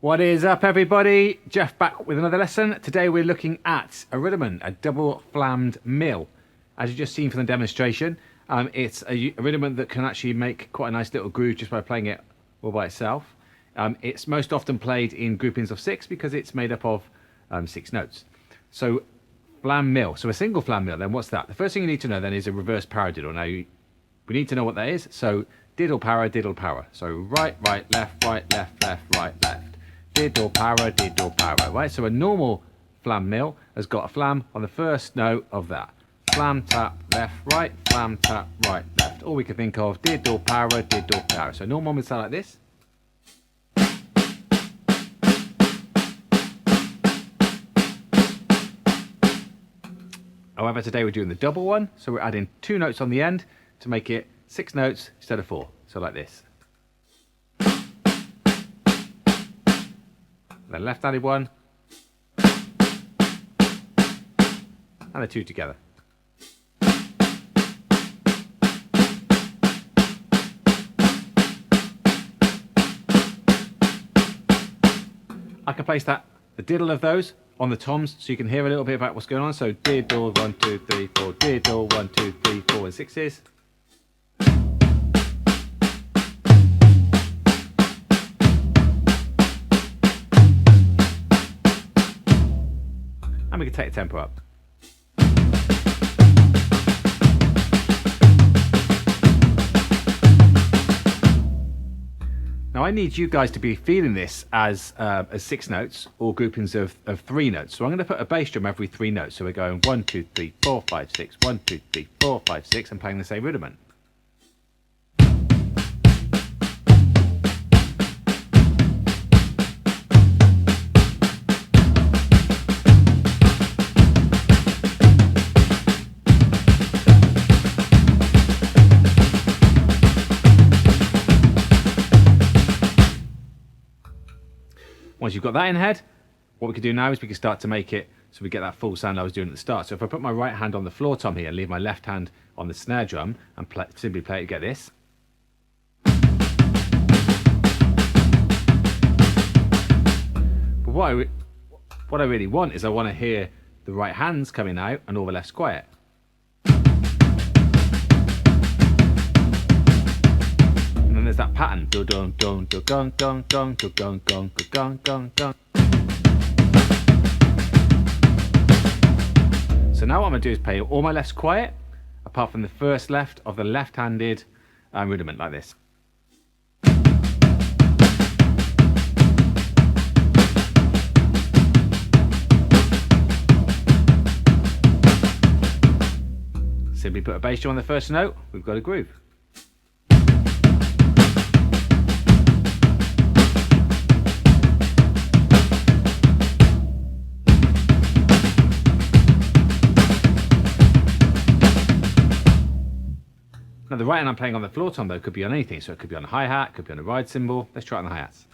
What is up, everybody? Geoff back with another lesson. Today we're looking at a rudiment, a double flammed mill. As you've just seen from the demonstration, it's a rudiment that can actually make quite a nice little groove just by playing it all by itself. It's most often played in groupings of 6 because it's made up of 6 notes. So, flam mill. So a single flam mill, then what's that? The first thing you need to know then is a reverse paradiddle. Now, we need to know what that is. So, diddle para, diddle para. So right, left, right, left, right, left. Diddle para, right? So a normal flam mill has got a flam on the first note of that. Flam, tap, left, right, flam, tap, right, left. Or we could think of diddle para, diddle para. So normal would sound like this. However, today we're doing the double one, so we're adding 2 notes on the end to make it 6 notes instead of 4. So like this. Then left-handed one, and the 2 together. I can place the diddle of those on the toms so you can hear a little bit about what's going on. So diddle 1, 2, 3, 4, diddle 1, 2, 3, 4 and 6s. And we can take the tempo up. Now I need you guys to be feeling this as 6 notes or groupings of 3 notes. So I'm going to put a bass drum every 3 notes. So we're going 1, 2, 3, 4, 5, 6, 1, 2, 3, 4, 5, 6 and playing the same rudiment. Once you've got that in head, what we can do now is we can start to make it so we get that full sound I was doing at the start. So if I put my right hand on the floor tom here and leave my left hand on the snare drum and simply play it to get this. But what I really want is I want to hear the right hands coming out and all the left's quiet. There's that pattern. So now what I'm going to do is play all my lefts quiet, apart from the first left of the left-handed rudiment like this. Simply put a bass drum on the first note, we've got a groove. Now the right hand I'm playing on the floor tom though could be on anything, so it could be on a hi-hat, could be on a ride cymbal. Let's try it on the hi-hats.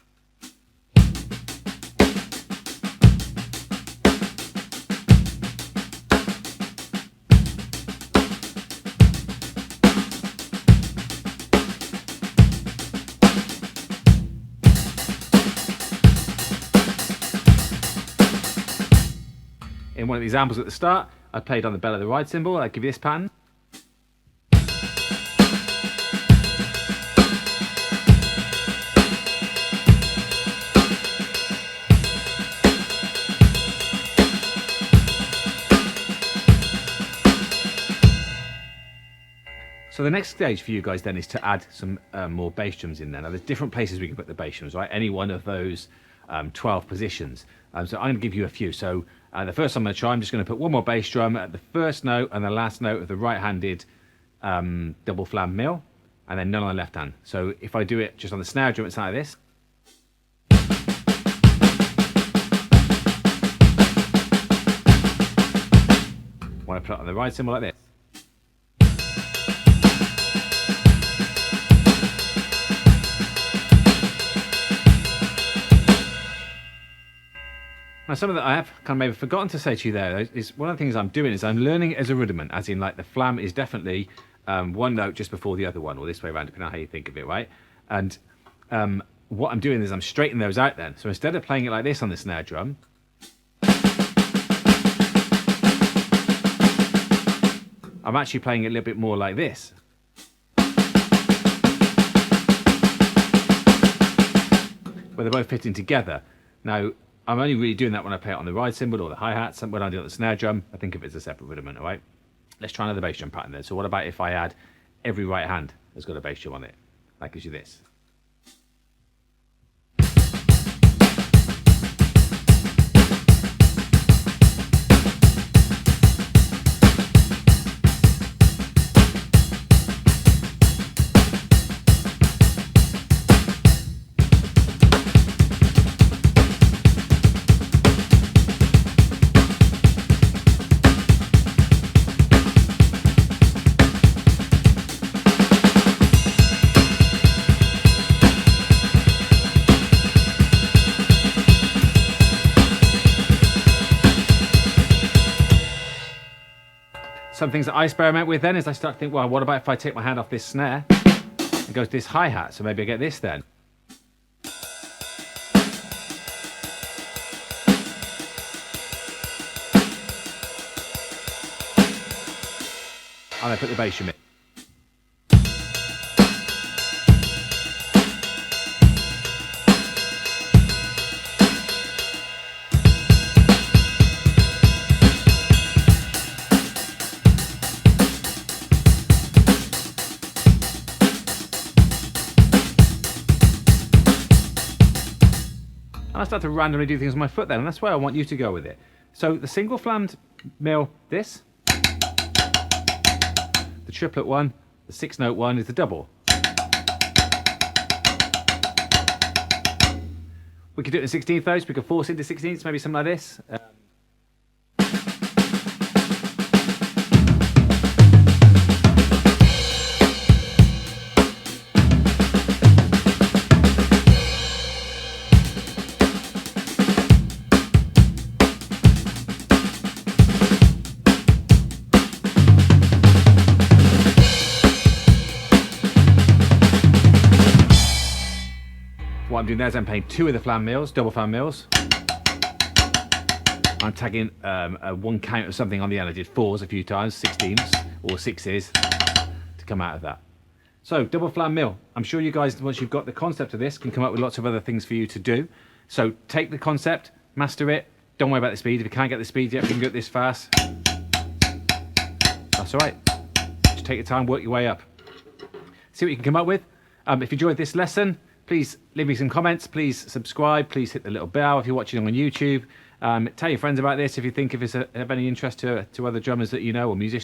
In one of the examples at the start, I played on the bell of the ride cymbal. I'll give you this pattern. So the next stage for you guys then is to add some more bass drums in there. Now there's different places we can put the bass drums, right? Any one of those 12 positions. So I'm going to give you a few. So the first I'm going to try, I'm just going to put one more bass drum at the first note and the last note of the right-handed double flam mill, and then none on the left hand. So if I do it just on the snare drum, it's like this. When I put it on the ride cymbal like this. Now, something that I have kind of maybe forgotten to say to you there is one of the things I'm doing is I'm learning it as a rudiment, as in like the flam is definitely one note just before the other one, or this way around, depending on how you think of it, right? And what I'm doing is I'm straightening those out then. So instead of playing it like this on the snare drum, I'm actually playing it a little bit more like this. Where they're both fitting together. Now, I'm only really doing that when I play it on the ride cymbal or the hi-hats. When I do it on the snare drum, I think of it as a separate rudiment, all right? Let's try another bass drum pattern then. So what about if I add every right hand has got a bass drum on it? That gives you this. Some things that I experiment with then is I start to think, well, what about if I take my hand off this snare and go to this hi-hat? So maybe I get this then. And I put the bass drum in. And I start to randomly do things with my foot then, and that's where I want you to go with it. So the single flammed mill, this. The triplet one, the 6-note one is the double. We could do it in 16th notes, we could force into 16ths, maybe something like this. What I'm doing there is I'm playing 2 of the flam mills, double flam mills. I'm tagging a 1 count of something on the end. I did 4s a few times, 16ths or 6s to come out of that. So double flam mill. I'm sure you guys, once you've got the concept of this, can come up with lots of other things for you to do. So take the concept, master it. Don't worry about the speed. If you can't get the speed yet, you can go this fast. That's all right. Just take your time, work your way up. See what you can come up with. If you enjoyed this lesson, please leave me some comments, please subscribe, please hit the little bell if you're watching on YouTube. Tell your friends about this if you think if it's of any interest to other drummers that you know or musicians.